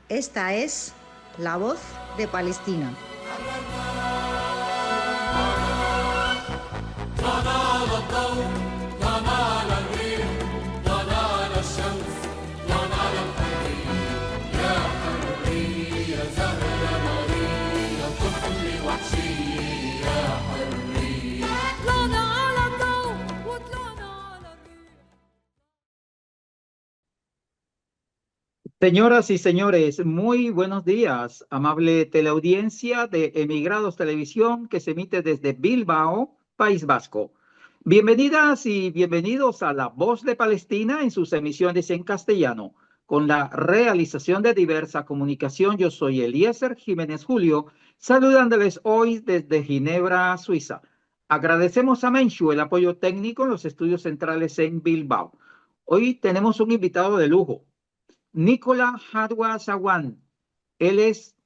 Esta es La Voz de Palestina. طلال الضوء طلال الريح طلال الشمس طلال الحرية يا حرية زهرة نارية طفل وحشية يا حرية طلعنا على الضوء وطلعنا على الريح. Señoras y señores, muy buenos días, amable teleaudiencia de Emigrados Televisión que se emite desde Bilbao, País Vasco. Bienvenidas y bienvenidos a La Voz de Palestina en sus emisiones en castellano. Con la realización de diversa comunicación, yo soy Eliezer Jiménez Julio, saludándoles hoy desde Ginebra, Suiza. Agradecemos a Menchu el apoyo técnico en los estudios centrales en Bilbao. Hoy tenemos un invitado de lujo. Nicola Hadwa Sawan. Él es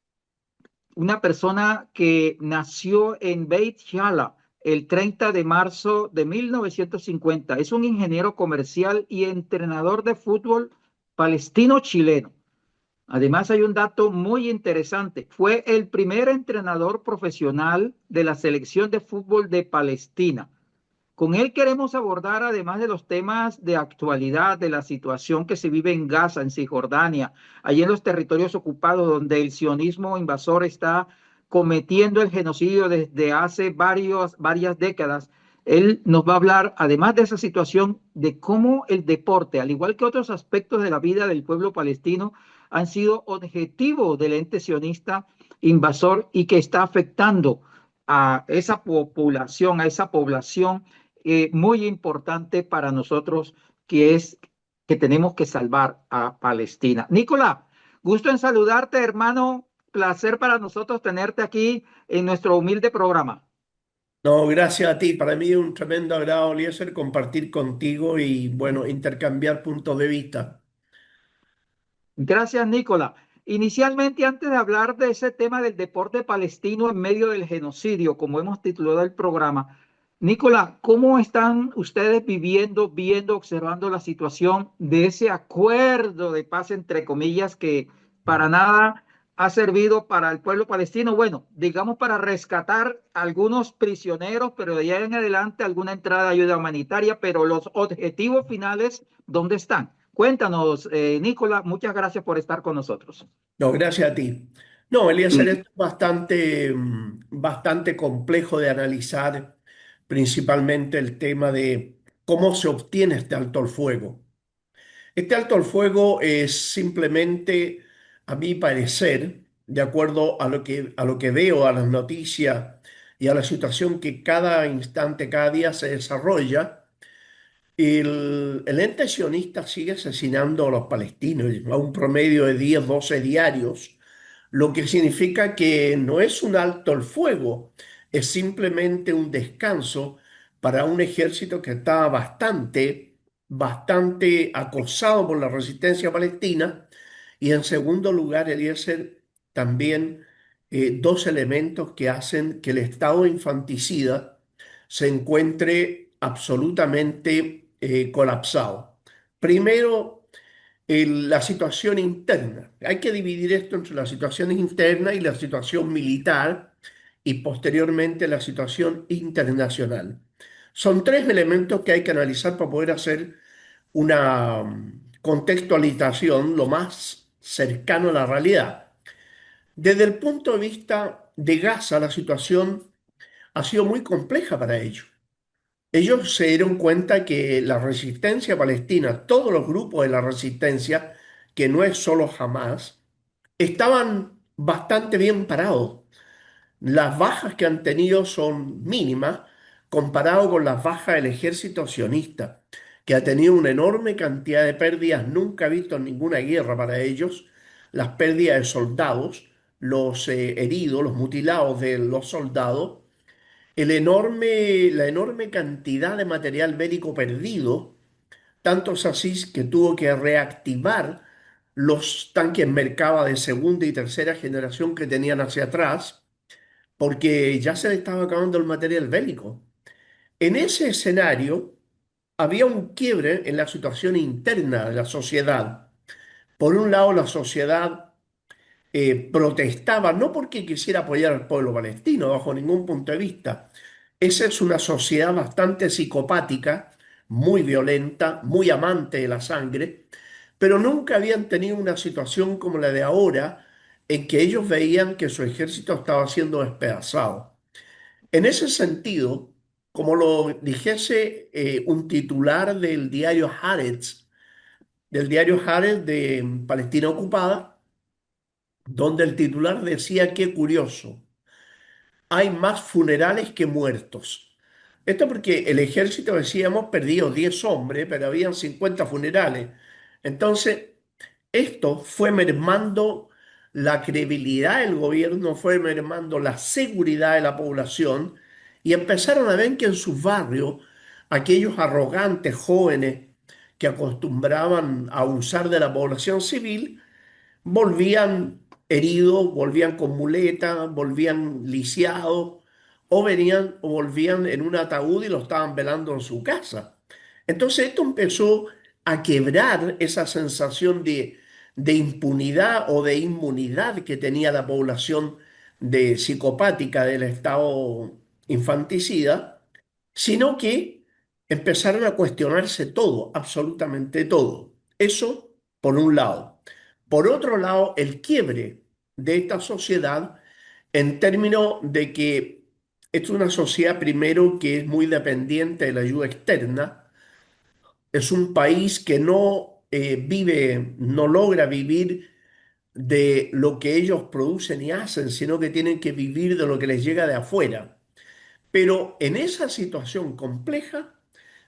una persona que nació en Beit Jala el 30 de marzo de 1950. Es un ingeniero comercial y entrenador de fútbol palestino-chileno. Además, hay un dato muy interesante. Fue el primer entrenador profesional de la selección de fútbol de Palestina. Con él queremos abordar, además de los temas de actualidad, de la situación que se vive en Gaza, en Cisjordania, allí en los territorios ocupados donde el sionismo invasor está cometiendo el genocidio desde hace varias décadas. Él nos va a hablar, además de esa situación, de cómo el deporte, al igual que otros aspectos de la vida del pueblo palestino, han sido objetivo del ente sionista invasor y que está afectando a esa población muy importante para nosotros, que es que tenemos que salvar a Palestina. Nicolás, gusto en saludarte, hermano. Placer para nosotros tenerte aquí en nuestro humilde programa. No, gracias a ti. Para mí es un tremendo agrado, Eliezer, compartir contigo y, bueno, intercambiar puntos de vista. Gracias, Nicolás. Inicialmente, antes de hablar de ese tema del deporte palestino en medio del genocidio, como hemos titulado el programa, Nicolás, ¿cómo están ustedes viendo, observando la situación de ese acuerdo de paz, entre comillas, que para nada ha servido para el pueblo palestino? Bueno, digamos para rescatar algunos prisioneros, pero de allá en adelante alguna entrada de ayuda humanitaria, pero los objetivos finales, ¿dónde están? Cuéntanos, Nicolás, muchas gracias por estar con nosotros. No, gracias a ti. No, Eliezer, esto es bastante complejo de analizar, principalmente el tema de cómo se obtiene este alto el fuego. Este alto el fuego es simplemente, a mi parecer, de acuerdo a lo que veo, a las noticias y a la situación que cada instante, cada día se desarrolla. El ente sionista sigue asesinando a los palestinos a un promedio de 10, 12 diarios, lo que significa que no es un alto el fuego, es simplemente un descanso para un ejército que está bastante acosado por la resistencia palestina. Y en segundo lugar, Eliezer, también dos elementos que hacen que el Estado infanticida se encuentre absolutamente colapsado. Primero, la situación interna. Hay que dividir esto entre las situaciones internas y la situación militar y posteriormente la situación internacional. Son tres elementos que hay que analizar para poder hacer una contextualización lo más cercano a la realidad. Desde el punto de vista de Gaza, la situación ha sido muy compleja para ellos. Ellos se dieron cuenta que la resistencia palestina, todos los grupos de la resistencia, que no es solo Hamas, estaban bastante bien parados. Las bajas que han tenido son mínimas comparado con las bajas del ejército sionista, que ha tenido una enorme cantidad de pérdidas nunca visto en ninguna guerra para ellos, las pérdidas de soldados, los heridos, los mutilados de los soldados, la enorme cantidad de material bélico perdido, tanto es así que tuvo que reactivar los tanques Merkava de segunda y tercera generación que tenían hacia atrás, porque ya se le estaba acabando el material bélico. En ese escenario había un quiebre en la situación interna de la sociedad. Por un lado, la sociedad protestaba no porque quisiera apoyar al pueblo palestino, bajo ningún punto de vista. Esa es una sociedad bastante psicopática, muy violenta, muy amante de la sangre, pero nunca habían tenido una situación como la de ahora, en que ellos veían que su ejército estaba siendo despedazado. En ese sentido, como lo dijese un titular del diario Haaretz de Palestina Ocupada, donde el titular decía: qué curioso, hay más funerales que muertos. Esto porque el ejército decía: hemos perdido 10 hombres, pero habían 50 funerales. Entonces, esto fue mermando la credibilidad del gobierno, fue mermando la seguridad de la población, y empezaron a ver que en sus barrios aquellos arrogantes jóvenes que acostumbraban a usar de la población civil volvían heridos, volvían con muletas, volvían lisiados, o volvían en un ataúd y lo estaban velando en su casa. Entonces esto empezó a quebrar esa sensación de impunidad o de inmunidad que tenía la población de psicopática del estado infanticida, sino que empezaron a cuestionarse todo, absolutamente todo. Eso por un lado. Por otro lado, el quiebre de esta sociedad en términos de que es una sociedad primero que es muy dependiente de la ayuda externa, es un país que no vive, no logra vivir de lo que ellos producen y hacen, sino que tienen que vivir de lo que les llega de afuera. Pero en esa situación compleja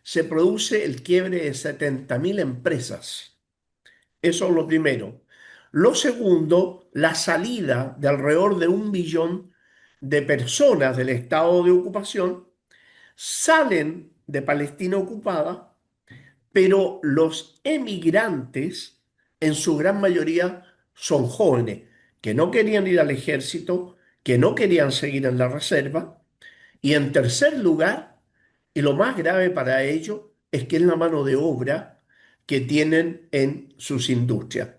se produce el quiebre de 70.000 empresas. Eso es lo primero. Lo segundo, la salida de alrededor de 1 millón de personas del estado de ocupación salen de Palestina ocupada, pero los emigrantes, en su gran mayoría, son jóvenes que no querían ir al ejército, que no querían seguir en la reserva. Y en tercer lugar, y lo más grave para ellos, es que es la mano de obra que tienen en sus industrias.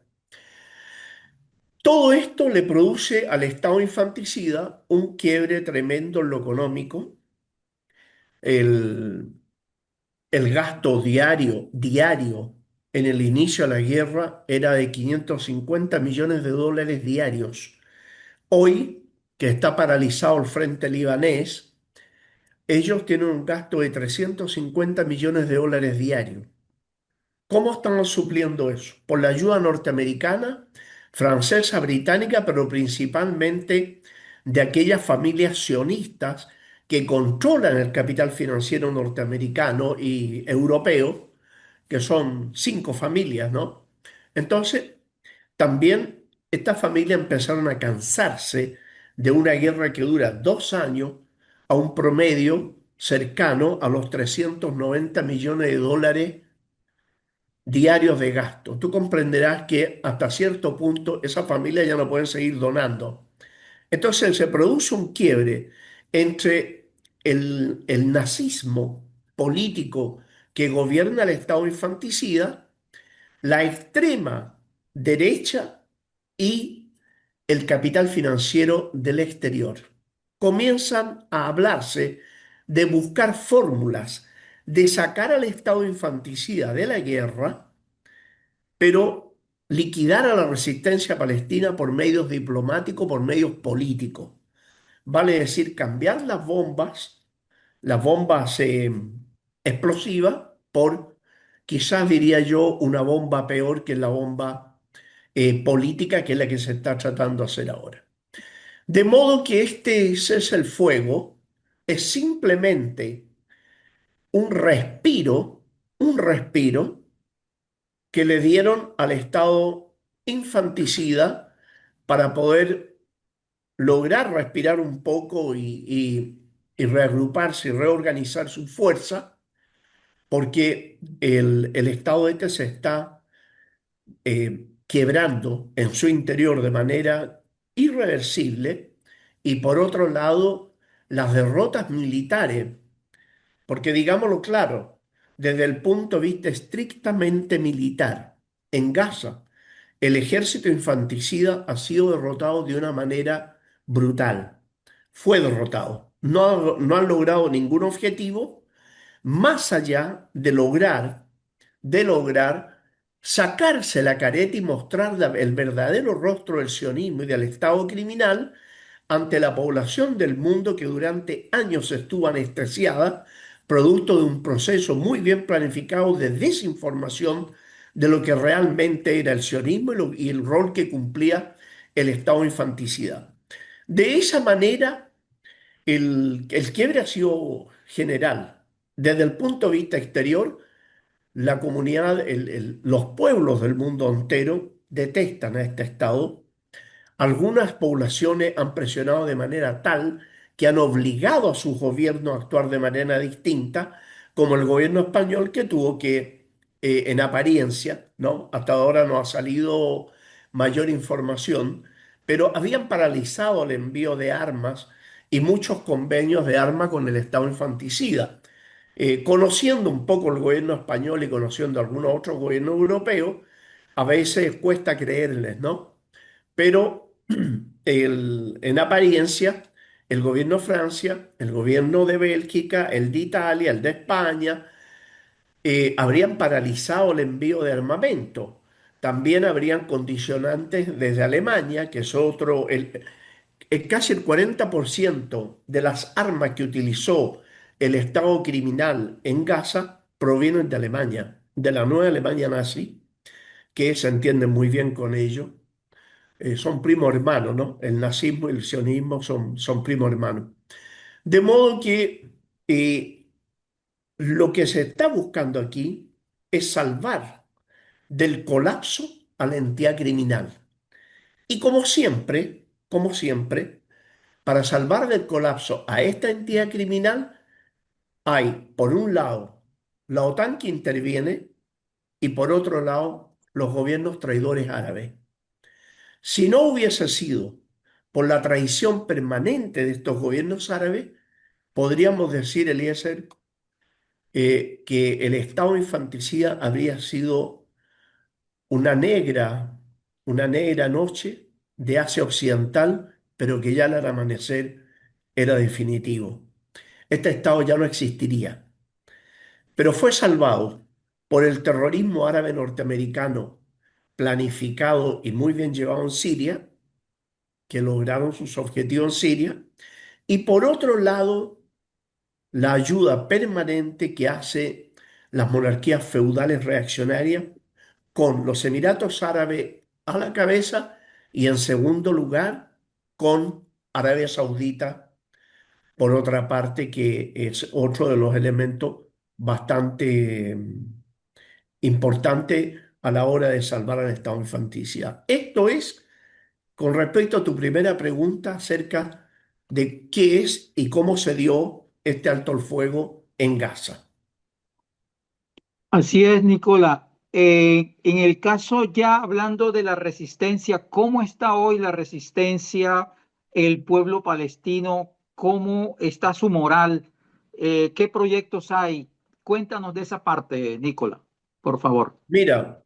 Todo esto le produce al Estado infanticida un quiebre tremendo en lo económico. El, el gasto diario en el inicio de la guerra era de 550 millones de dólares diarios. Hoy, que está paralizado el frente libanés, ellos tienen un gasto de 350 millones de dólares diarios. ¿Cómo están supliendo eso? Por la ayuda norteamericana, francesa, británica, pero principalmente de aquellas familias sionistas que controlan el capital financiero norteamericano y europeo, que son 5 familias, ¿no? Entonces, también estas familias empezaron a cansarse de una guerra que dura 2 años a un promedio cercano a los 390 millones de dólares diarios de gasto. Tú comprenderás que hasta cierto punto esas familias ya no pueden seguir donando. Entonces se produce un quiebre entre el nazismo político que gobierna el Estado infanticida, la extrema derecha y el capital financiero del exterior. Comienzan a hablarse de buscar fórmulas de sacar al Estado infanticida de la guerra, pero liquidar a la resistencia palestina por medios diplomáticos, por medios políticos. Vale decir, cambiar las bombas explosivas, por, quizás diría yo, una bomba peor que la bomba política, que es la que se está tratando de hacer ahora. De modo que este cese el fuego es simplemente un respiro que le dieron al Estado infanticida para poder lograr respirar un poco y reagruparse y reorganizar su fuerza, porque el Estado este se está quebrando en su interior de manera irreversible, y por otro lado, las derrotas militares, porque digámoslo claro, desde el punto de vista estrictamente militar, en Gaza, el ejército infanticida ha sido derrotado de una manera brutal. Fue derrotado. No han logrado ningún objetivo más allá de lograr sacarse la careta y mostrar el verdadero rostro del sionismo y del Estado criminal ante la población del mundo que durante años estuvo anestesiada, producto de un proceso muy bien planificado de desinformación de lo que realmente era el sionismo y el rol que cumplía el Estado infanticida. De esa manera, el quiebre ha sido general. Desde el punto de vista exterior, la comunidad, los pueblos del mundo entero detestan a este Estado. Algunas poblaciones han presionado de manera tal que han obligado a sus gobiernos a actuar de manera distinta, como el gobierno español que tuvo que, en apariencia, ¿no? Hasta ahora no ha salido mayor información, pero habían paralizado el envío de armas y muchos convenios de armas con el Estado infanticida. Conociendo un poco el gobierno español y conociendo algunos otros gobiernos europeos, a veces cuesta creerles, ¿no? Pero en apariencia, el gobierno de Francia, el gobierno de Bélgica, el de Italia, el de España, habrían paralizado el envío de armamento. También habrían condicionantes desde Alemania, que es otro, casi el 40% de las armas que utilizó el Estado criminal en Gaza provienen de Alemania, de la nueva Alemania nazi, que se entiende muy bien con ello. Son primos hermanos, ¿no? El nazismo y el sionismo son primos hermanos. De modo que lo que se está buscando aquí es salvar del colapso a la entidad criminal. Y como siempre, para salvar del colapso a esta entidad criminal, hay, por un lado, la OTAN que interviene y por otro lado, los gobiernos traidores árabes. Si no hubiese sido por la traición permanente de estos gobiernos árabes, podríamos decir, Eliezer, que el Estado infanticida habría sido una negra, una negra noche de Asia Occidental, pero que ya al amanecer era definitivo. Este Estado ya no existiría, pero fue salvado por el terrorismo árabe norteamericano planificado y muy bien llevado en Siria, que lograron sus objetivos en Siria, y por otro lado, la ayuda permanente que hace las monarquías feudales reaccionarias con los Emiratos Árabes a la cabeza y en segundo lugar con Arabia Saudita, por otra parte, que es otro de los elementos bastante importantes a la hora de salvar al Estado infanticia. Esto es con respecto a tu primera pregunta acerca de qué es y cómo se dio este alto el fuego en Gaza. Así es, Nicola. En el caso ya hablando de la resistencia, ¿cómo está hoy la resistencia, el pueblo palestino? ¿Cómo está su moral? ¿Qué proyectos hay? Cuéntanos de esa parte, Nicola, por favor. Mira,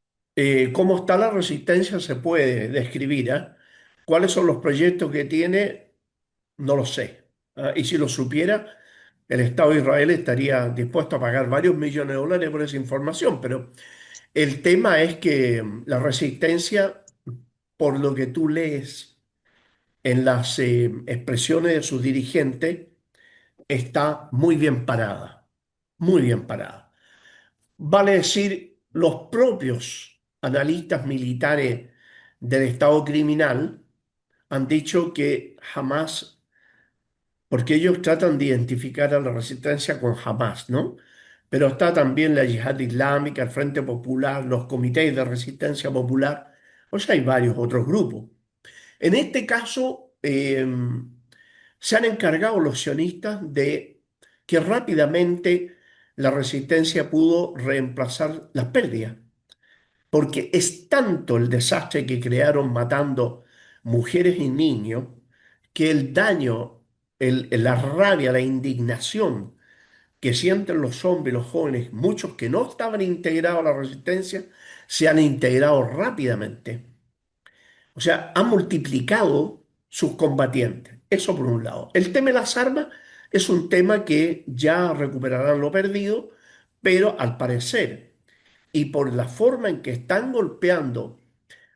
cómo está la resistencia se puede describir, ¿eh? ¿Cuáles son los proyectos que tiene? No lo sé. ¿Ah? Y si lo supiera, el Estado de Israel estaría dispuesto a pagar varios millones de dólares por esa información, pero el tema es que la resistencia, por lo que tú lees en las expresiones de sus dirigentes, está muy bien parada, muy bien parada. Vale decir, los propios analistas militares del Estado criminal han dicho que jamás, porque ellos tratan de identificar a la resistencia con Hamas, ¿no? Pero está también la Yihad Islámica, el Frente Popular, los comités de resistencia popular, o sea, hay varios otros grupos. En este caso, se han encargado los sionistas de que rápidamente la resistencia pudo reemplazar las pérdidas, porque es tanto el desastre que crearon matando mujeres y niños que el daño, la rabia, la indignación que sienten los hombres y los jóvenes, muchos que no estaban integrados a la resistencia, se han integrado rápidamente. O sea, ha multiplicado sus combatientes. Eso por un lado. El tema de las armas es un tema que ya recuperarán lo perdido, pero al parecer, y por la forma en que están golpeando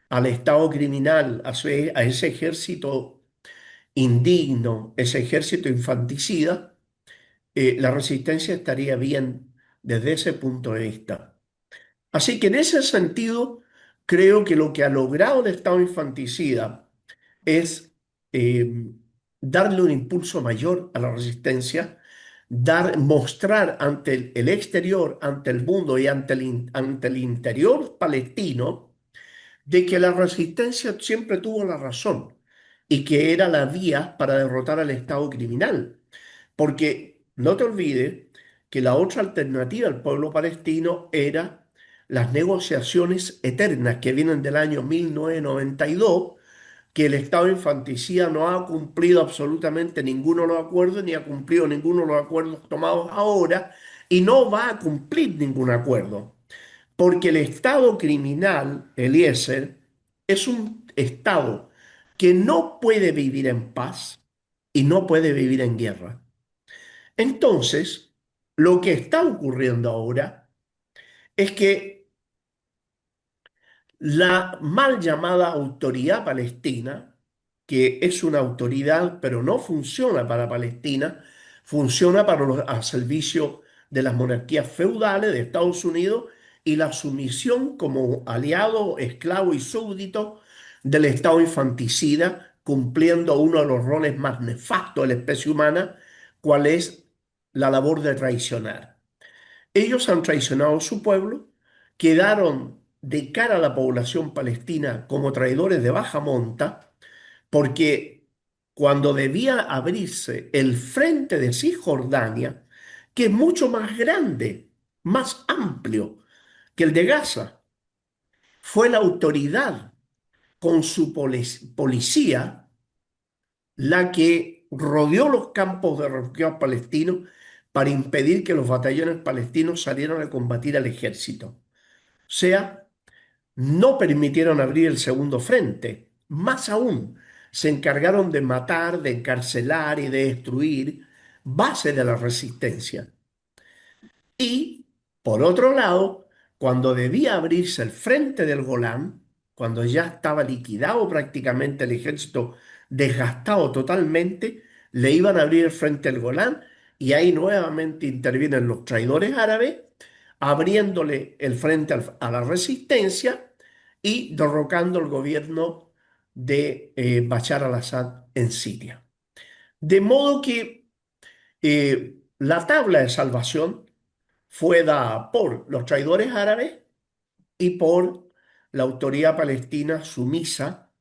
al Estado criminal, a ese ejército indigno, ese ejército infanticida, la resistencia estaría bien desde ese punto de vista. Así que en ese sentido, creo que lo que ha logrado el Estado infanticida es eh, darle un impulso mayor a la resistencia, mostrar ante el exterior, ante el mundo y ante el interior palestino, de que la resistencia siempre tuvo la razón y que era la vía para derrotar al Estado criminal. Porque no te olvides que la otra alternativa al pueblo palestino era las negociaciones eternas que vienen del año 1992, que el Estado infanticida no ha cumplido absolutamente ninguno de los acuerdos, ni ha cumplido ninguno de los acuerdos tomados ahora, y no va a cumplir ningún acuerdo. Porque el Estado criminal, Eliezer, es un Estado que no puede vivir en paz y no puede vivir en guerra. Entonces, lo que está ocurriendo ahora es que la mal llamada autoridad palestina, que es una autoridad pero no funciona para Palestina, funciona al servicio de las monarquías feudales de Estados Unidos y la sumisión como aliado, esclavo y súbdito del Estado infanticida, cumpliendo uno de los roles más nefastos de la especie humana, cual es la labor de traicionar. Ellos han traicionado a su pueblo, quedaron de cara a la población palestina como traidores de baja monta, porque cuando debía abrirse el frente de Cisjordania, que es mucho más grande, más amplio que el de Gaza, fue la autoridad con su policía la que rodeó los campos de refugiados palestinos para impedir que los batallones palestinos salieran a combatir al ejército. O sea, no permitieron abrir el segundo frente. Más aún, se encargaron de matar, de encarcelar y de destruir bases de la resistencia. Y, por otro lado, cuando debía abrirse el frente del Golán, cuando ya estaba liquidado prácticamente el ejército, desgastado totalmente, le iban a abrir el frente del Golán y ahí nuevamente intervienen los traidores árabes, abriéndole el frente a la resistencia y derrocando el gobierno de Bashar al-Assad en Siria. De modo que la tabla de salvación fue dada por los traidores árabes y por la autoridad palestina sumisa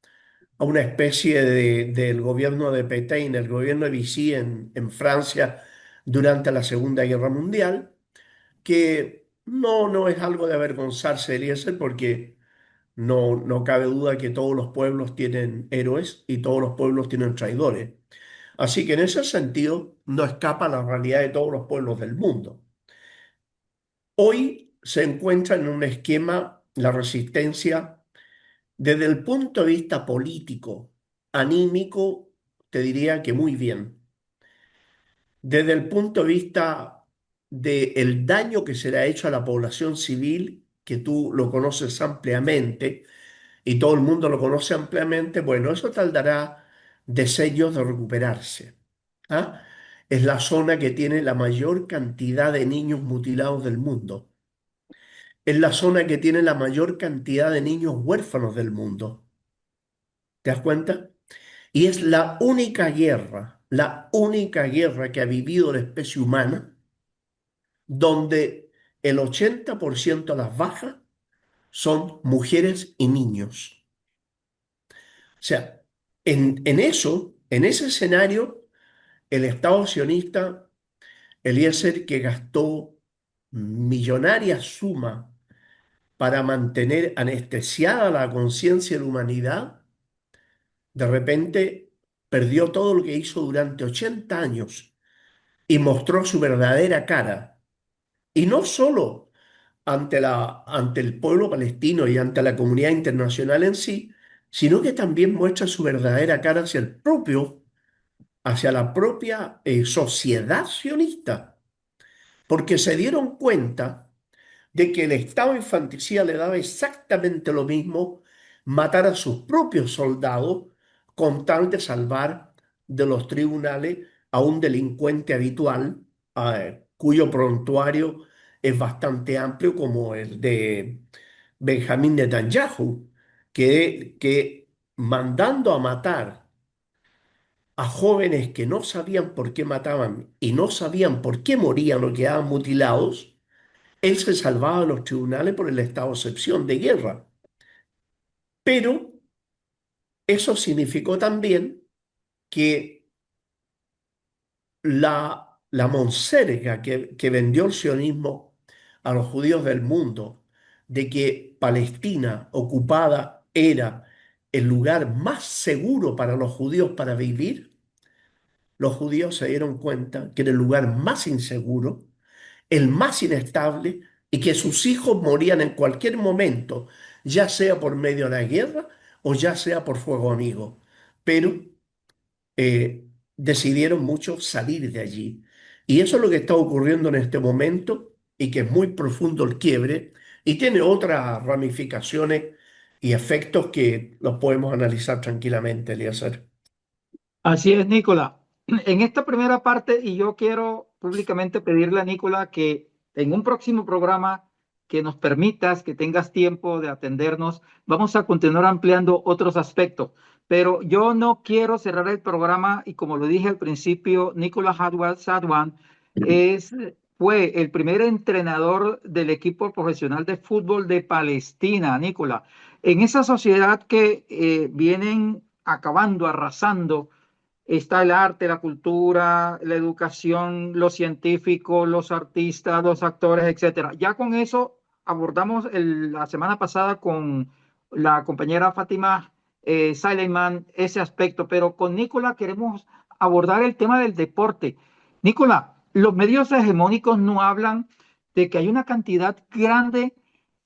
a una especie del gobierno de Pétain, el gobierno de Vichy en Francia durante la Segunda Guerra Mundial, que no es algo de avergonzarse, Eliezer, porque no cabe duda que todos los pueblos tienen héroes y todos los pueblos tienen traidores. Así que en ese sentido no escapa la realidad de todos los pueblos del mundo. Hoy se encuentra en un esquema la resistencia desde el punto de vista político, anímico, te diría que muy bien. Desde el punto de vista del daño que se le ha hecho a la población civil, que tú lo conoces ampliamente y todo el mundo lo conoce ampliamente, bueno, eso tardará decenios de recuperarse. ¿Ah? Es la zona que tiene la mayor cantidad de niños mutilados del mundo. Es la zona que tiene la mayor cantidad de niños huérfanos del mundo. ¿Te das cuenta? Y es la única guerra que ha vivido la especie humana, donde el 80% de las bajas son mujeres y niños. O sea, en ese escenario, el Estado sionista, Eliezer, que gastó millonarias sumas para mantener anestesiada la conciencia de la humanidad, de repente perdió todo lo que hizo durante 80 años y mostró su verdadera cara. Y no solo ante el pueblo palestino y ante la comunidad internacional en sí, sino que también muestra su verdadera cara hacia la propia sociedad sionista, porque se dieron cuenta de que el estado infanticida le daba exactamente lo mismo matar a sus propios soldados con tal de salvar de los tribunales a un delincuente habitual, cuyo prontuario es bastante amplio, como el de Benjamín Netanyahu, que mandando a matar a jóvenes que no sabían por qué mataban y no sabían por qué morían o quedaban mutilados, él se salvaba de los tribunales por el estado de excepción de guerra. Pero eso significó también que la monserga que vendió el sionismo a los judíos del mundo, de que Palestina ocupada era el lugar más seguro para los judíos para vivir, los judíos se dieron cuenta que era el lugar más inseguro, el más inestable, y que sus hijos morían en cualquier momento, ya sea por medio de la guerra o ya sea por fuego amigo. Pero decidieron muchos salir de allí. Y eso es lo que está ocurriendo en este momento y que es muy profundo el quiebre y tiene otras ramificaciones y efectos que los podemos analizar tranquilamente, Eliezer. Así es, Nicola. En esta primera parte, y yo quiero públicamente pedirle a Nicola que en un próximo programa que nos permitas, que tengas tiempo de atendernos, vamos a continuar ampliando otros aspectos. Pero yo no quiero cerrar el programa y como lo dije al principio, Nicola Sadwan es, fue el primer entrenador del equipo profesional de fútbol de Palestina, Nicola. En esa sociedad que vienen acabando, arrasando, está el arte, la cultura, la educación, los científicos, los artistas, los actores, etcétera. Ya con eso abordamos la semana pasada con la compañera Fátima Saileman ese aspecto, pero con Nicola queremos abordar el tema del deporte. Nicola, los medios hegemónicos no hablan de que hay una cantidad grande,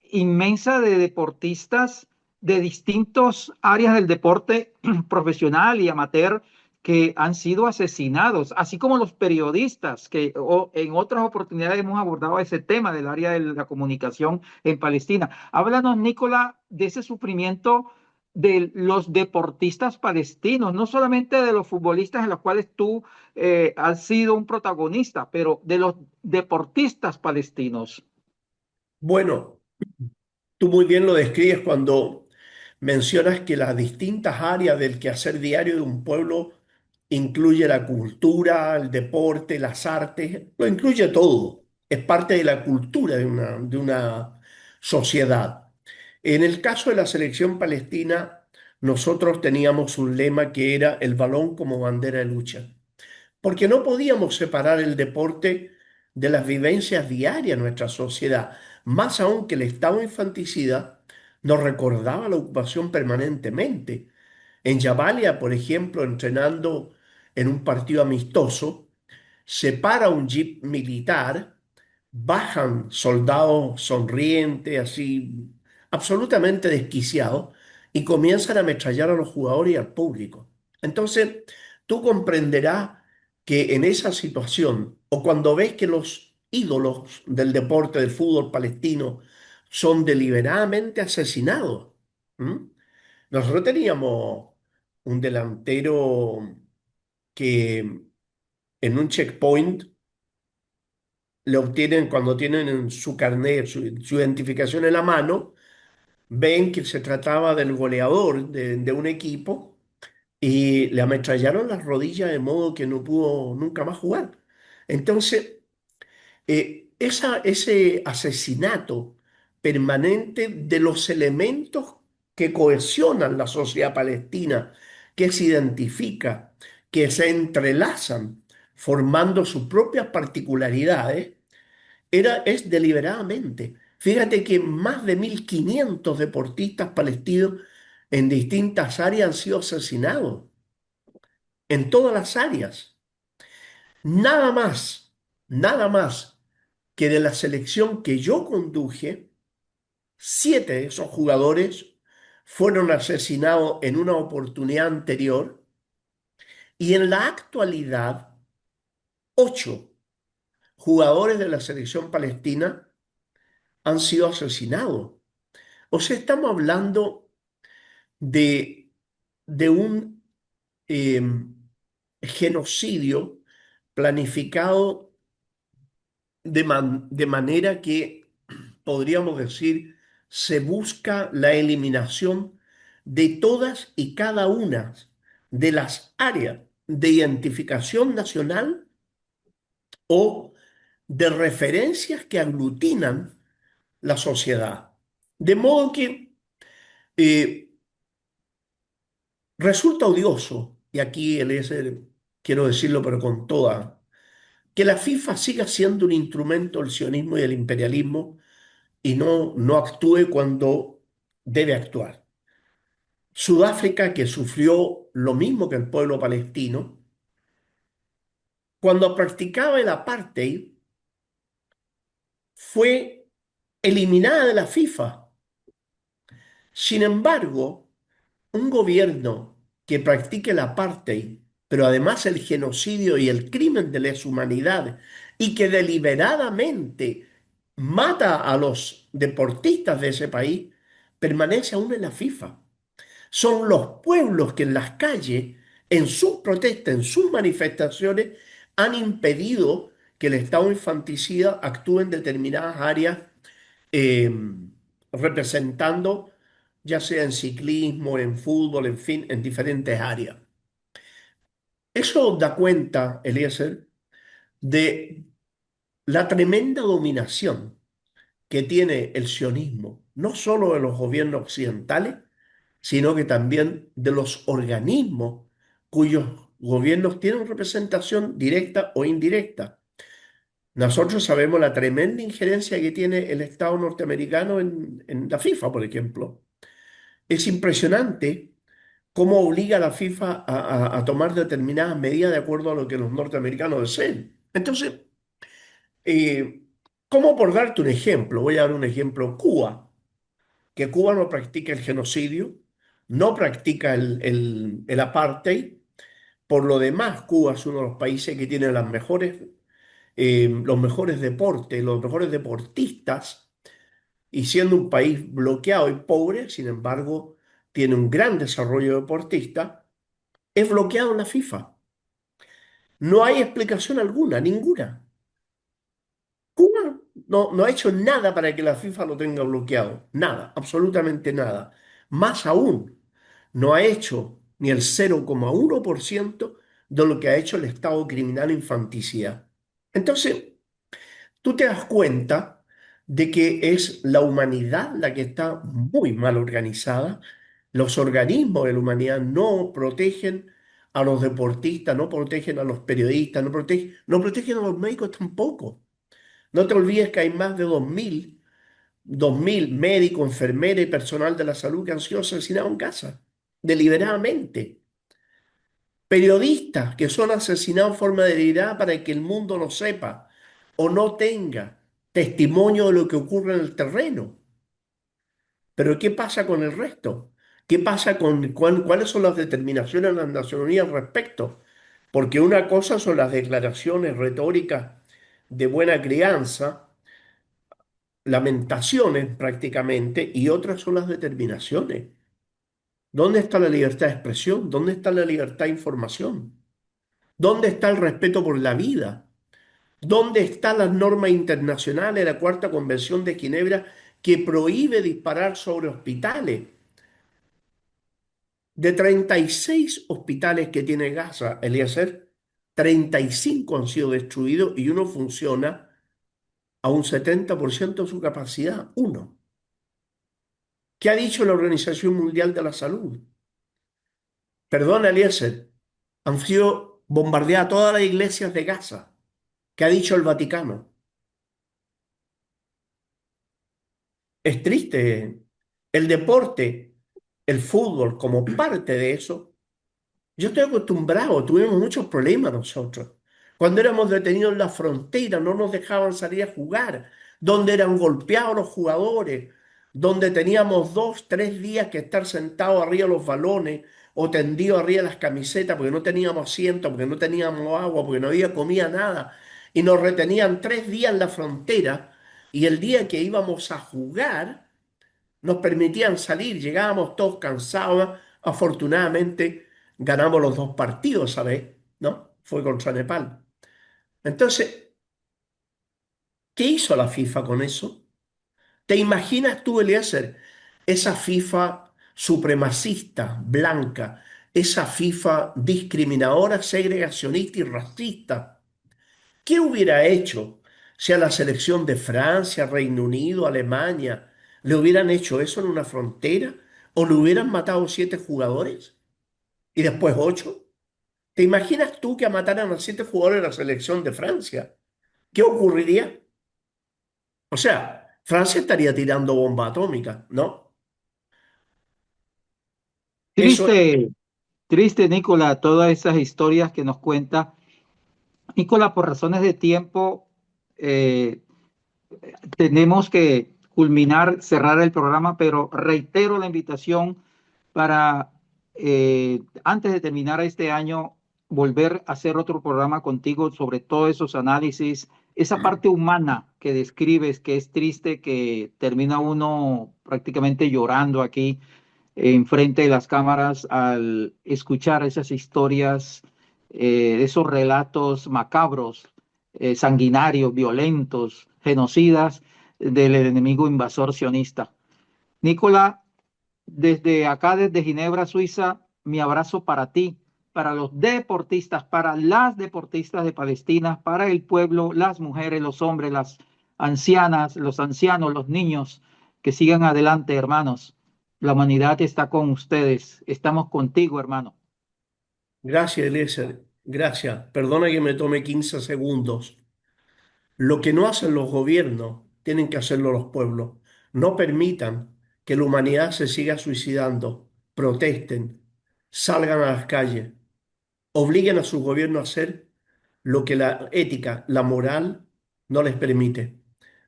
inmensa de deportistas de distintas áreas del deporte profesional y amateur que han sido asesinados, así como los periodistas, que en otras oportunidades hemos abordado ese tema del área de la comunicación en Palestina. Háblanos, Nicola, de ese sufrimiento de los deportistas palestinos, no solamente de los futbolistas en los cuales tú has sido un protagonista, pero de los deportistas palestinos. Bueno, tú muy bien lo describes cuando mencionas que las distintas áreas del quehacer diario de un pueblo incluye la cultura, el deporte, las artes, lo incluye todo. Es parte de la cultura de una sociedad. En el caso de la selección palestina, nosotros teníamos un lema que era el balón como bandera de lucha, porque no podíamos separar el deporte de las vivencias diarias de nuestra sociedad, más aún que el estado infanticida nos recordaba la ocupación permanentemente. En Jabalia, por ejemplo, entrenando en un partido amistoso, se para un jeep militar, bajan soldados sonrientes, así, absolutamente desquiciados, y comienzan a ametrallar a los jugadores y al público. Entonces, tú comprenderás que en esa situación, o cuando ves que los ídolos del deporte del fútbol palestino son deliberadamente asesinados. ¿M? Nosotros teníamos un delantero que en un checkpoint le obtienen, cuando tienen en su carnet, su identificación en la mano, ven que se trataba del goleador de un equipo y le ametrallaron las rodillas de modo que no pudo nunca más jugar. Entonces, ese asesinato permanente de los elementos que cohesionan la sociedad palestina, que se identifica, que se entrelazan, formando sus propias particularidades, es deliberadamente. Fíjate que más de 1.500 deportistas palestinos en distintas áreas han sido asesinados, en todas las áreas. Nada más, nada más que de la selección que yo conduje, 7 de esos jugadores fueron asesinados en una oportunidad anterior y en la actualidad 8 jugadores de la selección palestina han sido asesinados. O sea, estamos hablando de, de un eh, genocidio planificado de manera que podríamos decir se busca la eliminación de todas y cada una de las áreas de identificación nacional o de referencias que aglutinan la sociedad. De modo que eh, resulta odioso, y aquí Eliezer, quiero decirlo pero con toda, que la FIFA siga siendo un instrumento del sionismo y del imperialismo y no actúe cuando debe actuar. Sudáfrica, que sufrió lo mismo que el pueblo palestino, cuando practicaba el apartheid, fue eliminada de la FIFA. Sin embargo, un gobierno que practique el apartheid, pero además el genocidio y el crimen de lesa humanidad, y que deliberadamente mata a los deportistas de ese país, permanece aún en la FIFA. Son los pueblos que en las calles, en sus protestas, en sus manifestaciones, han impedido que el Estado infanticida actúe en determinadas áreas eh, representando, ya sea en ciclismo, en fútbol, en fin, en diferentes áreas. Eso da cuenta, Eliezer, de la tremenda dominación que tiene el sionismo, no solo de los gobiernos occidentales, sino que también de los organismos cuyos gobiernos tienen representación directa o indirecta. Nosotros sabemos la tremenda injerencia que tiene el Estado norteamericano en la FIFA, por ejemplo. Es impresionante cómo obliga a la FIFA a tomar determinadas medidas de acuerdo a lo que los norteamericanos deseen. Entonces, eh, como por darte un ejemplo, voy a dar un ejemplo, Cuba, que Cuba no practica el genocidio, no practica el apartheid. Por lo demás, Cuba es uno de los países que tiene los mejores deportes, los mejores deportistas, y siendo un país bloqueado y pobre, sin embargo, tiene un gran desarrollo deportista, es bloqueado en la FIFA. No hay explicación alguna, ninguna. Cuba no ha hecho nada para que la FIFA lo tenga bloqueado, nada, absolutamente nada. Más aún, no ha hecho ni el 0,1% de lo que ha hecho el Estado criminal infanticida. Entonces, tú te das cuenta de que es la humanidad la que está muy mal organizada. Los organismos de la humanidad no protegen a los deportistas, no protegen a los periodistas, no protegen a los médicos tampoco. No te olvides que hay más de 2.000 médicos, enfermeras y personal de la salud que han sido asesinados en casa, deliberadamente. Periodistas que son asesinados en forma deliberada para que el mundo no sepa o no tenga testimonio de lo que ocurre en el terreno. Pero ¿qué pasa con el resto? ¿Qué pasa con cuáles son las determinaciones de las Naciones Unidas al respecto? Porque una cosa son las declaraciones retóricas de buena crianza, lamentaciones prácticamente, y otras son las determinaciones. ¿Dónde está la libertad de expresión? ¿Dónde está la libertad de información? ¿Dónde está el respeto por la vida? ¿Dónde están las normas internacionales, la Cuarta Convención de Ginebra, que prohíbe disparar sobre hospitales? De 36 hospitales que tiene Gaza, Eliezer, 35 han sido destruidos y uno funciona a un 70% de su capacidad. Uno. ¿Qué ha dicho la Organización Mundial de la Salud? Perdón, Eliezer, han sido bombardeadas todas las iglesias de Gaza. ¿Qué ha dicho el Vaticano? Es triste. El deporte, el fútbol, como parte de eso, yo estoy acostumbrado, tuvimos muchos problemas nosotros. Cuando éramos detenidos en la frontera, no nos dejaban salir a jugar, donde eran golpeados los jugadores, donde teníamos 2, 3 días que estar sentados arriba de los balones o tendidos arriba de las camisetas porque no teníamos asiento, porque no teníamos agua, porque no había comida, nada. Y nos retenían 3 días en la frontera y el día que íbamos a jugar nos permitían salir, llegábamos todos cansados. Afortunadamente ganamos los 2 partidos, ¿sabes? ¿No? Fue contra Nepal. Entonces, ¿qué hizo la FIFA con eso? ¿Te imaginas tú, Eliezer, esa FIFA supremacista, blanca, esa FIFA discriminadora, segregacionista y racista? ¿Qué hubiera hecho si a la selección de Francia, Reino Unido, Alemania le hubieran hecho eso en una frontera o le hubieran matado 7 jugadores y después 8? ¿Te imaginas tú que mataran a 7 jugadores de la selección de Francia? ¿Qué ocurriría? O sea, Francia estaría tirando bomba atómica, ¿no? Eso Triste, triste, Nicola, todas esas historias que nos cuenta. Nicola, por razones de tiempo, eh, tenemos que culminar, cerrar el programa, pero reitero la invitación para, antes de terminar este año, volver a hacer otro programa contigo sobre todos esos análisis, esa parte humana que describes, que es triste, que termina uno prácticamente llorando aquí enfrente de las cámaras al escuchar esas historias, esos relatos macabros, sanguinarios, violentos, genocidas del enemigo invasor sionista. Nicola, desde acá, desde Ginebra, Suiza, mi abrazo para ti, para los deportistas, para las deportistas de Palestina, para el pueblo, las mujeres, los hombres, las ancianas, los ancianos, los niños, que sigan adelante, hermanos. La humanidad está con ustedes. Estamos contigo, hermano. Gracias, Eliezer. Gracias. Perdona que me tome 15 segundos. Lo que no hacen los gobiernos, tienen que hacerlo los pueblos. No permitan que la humanidad se siga suicidando. Protesten, salgan a las calles, obliguen a su gobierno a hacer lo que la ética, la moral no les permite.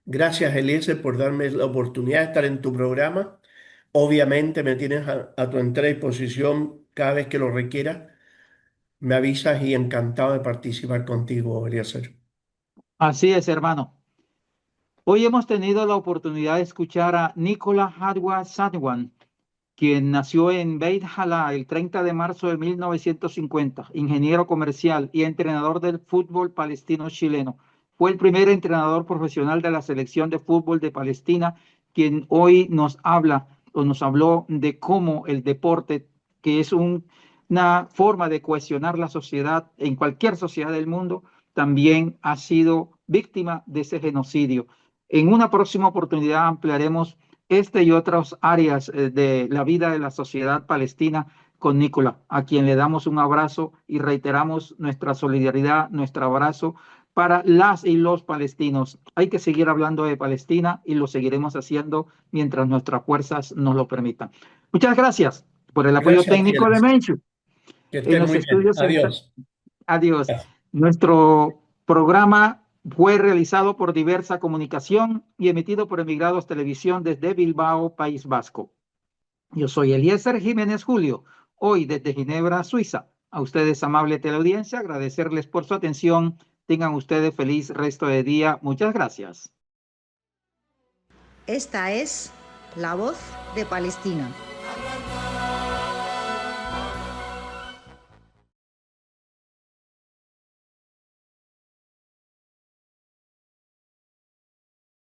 Gracias, Eliezer, por darme la oportunidad de estar en tu programa. Obviamente me tienes a tu entera disposición cada vez que lo requieras. Me avisas y encantado de participar contigo, Eliezer. Así es, hermano. Hoy hemos tenido la oportunidad de escuchar a Nicola Hadwa Sadwan, quien nació en Beit Hala el 30 de marzo de 1950, ingeniero comercial y entrenador del fútbol palestino chileno. Fue el primer entrenador profesional de la selección de fútbol de Palestina, quien hoy nos habla o nos habló de cómo el deporte, que es una forma de cohesionar la sociedad en cualquier sociedad del mundo, también ha sido víctima de ese genocidio. En una próxima oportunidad ampliaremos este y otras áreas de la vida de la sociedad palestina con Nicola, a quien le damos un abrazo y reiteramos nuestra solidaridad, nuestro abrazo para las y los palestinos. Hay que seguir hablando de Palestina y lo seguiremos haciendo mientras nuestras fuerzas nos lo permitan. Muchas gracias por el apoyo Gracias a ti, técnico de Eliezer. Menchu Que en estés los muy bien. estudios. Adiós. Adiós. Gracias. Nuestro programa fue realizado por Diversa Comunicación y emitido por Emigrados Televisión desde Bilbao, País Vasco. Yo soy Eliezer Jiménez Julio, hoy desde Ginebra, Suiza. A ustedes, amable teleaudiencia, agradecerles por su atención. Tengan ustedes feliz resto de día. Muchas gracias. Esta es La Voz de Palestina.